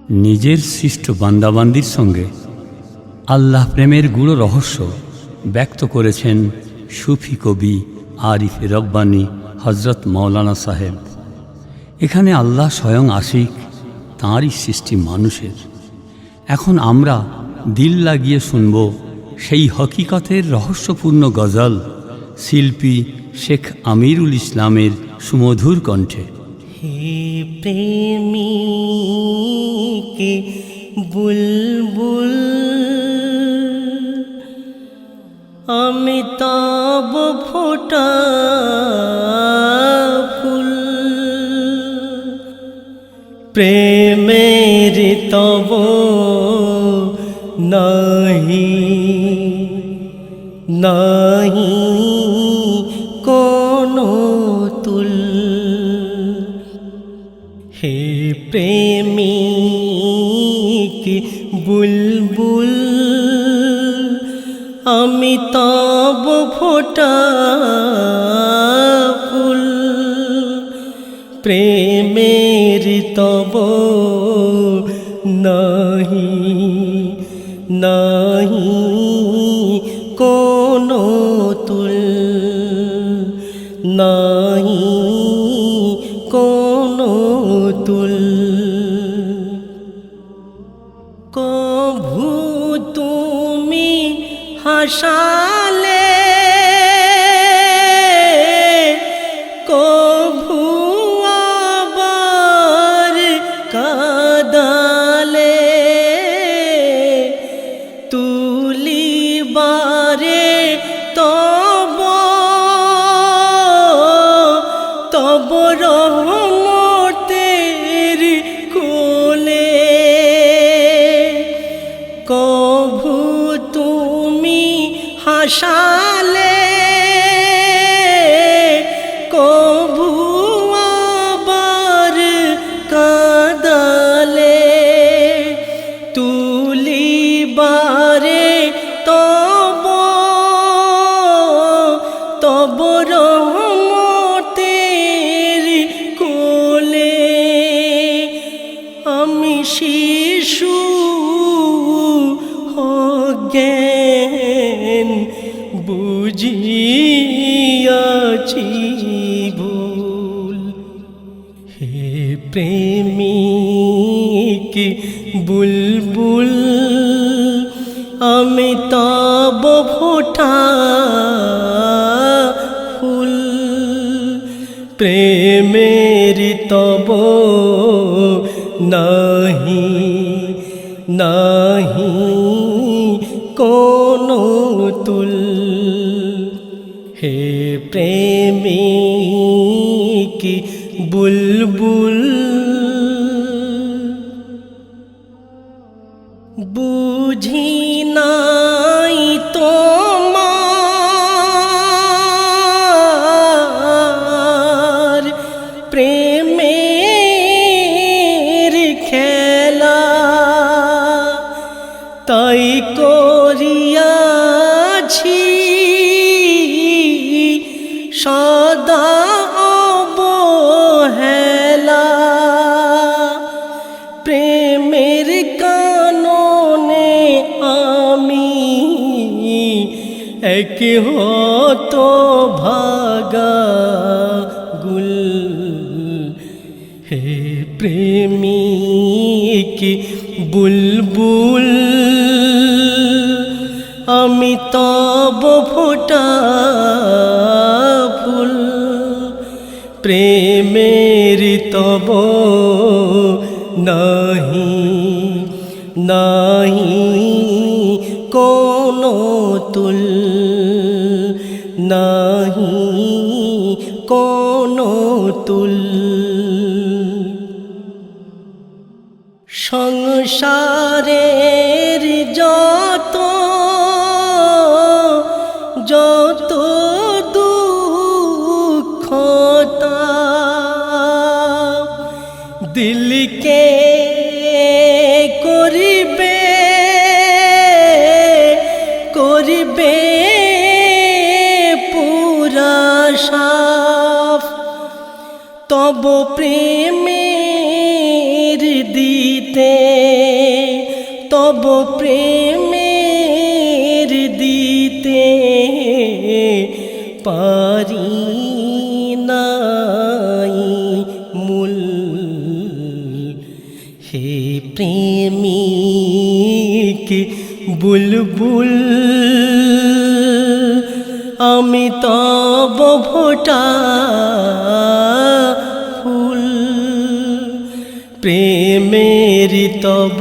নিজের সৃষ্ট বান্দাবান্দির সঙ্গে আল্লাহ প্রেমের গূঢ় রহস্য ব্যক্ত করেছেন সুফি কবি আরিফে রব্বানী হজরত মৌলানা সাহেব। এখানে আল্লাহ স্বয়ং আশিক তাঁরই সৃষ্টি মানুষের। এখন আমরা দিল লাগিয়ে শুনব সেই হকিকতের রহস্যপূর্ণ গজল শিল্পী শেখ আমিরুল ইসলামের সুমধুর কণ্ঠে। হে প্রেমিক বুলবুল আমি তব ফোটা ফুল, প্রেমের তব নাহি নাহি কোনো তুল। হে প্রেমিক বুলবুল আমি তব ফোটা ফুল, প্রেমের তব নাহি নাহি কোনো তুল, নাহি কোনো তুল। কভু তুমি হাসালে কভু আবার কাঁদালে, তুলিবারে তব তব রহমতের কোলে। কভু তুমি হাসালে কভু আবার কাঁদালে, তুলিবারে তব তব রহমতের কোলে। আমি শিশু অজ্ঞান বুঝিয়াছি ভুল। হে প্রেমিক বুলবুল আমি তব ফোটা ফুল, প্রেমের তব নাহি নাহি কোনো তুল। হে প্রেমিক বুলবুল বুঝি নাই তোমার প্রেমের খেলা, তাই করিয়াছি সদা অবহেলা। প্রেমের কাননে আমি এক হত ভাগা গুল। হে প্রেমিক বুলবুল আমি তব ফোটা ফুল, প্রেমের তব নাহি নাহি কোনো তুল, নাহি কোনো তুল। সংসারের যত যত দুঃখ দিলকে করিবে করিবে পুরা সাফ, তব প্রেমের দিতে প্রেমের দিতে পারি নাই মূল। হে প্রেমিক বুলবুল, আমি তব ভোটা ফুল। প্রেমের তব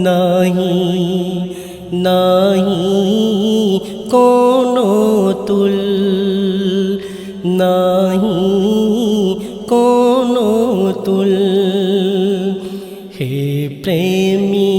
নাহি নাহি কোনো তুল, নাহি কোনো তুল। হে প্রেমী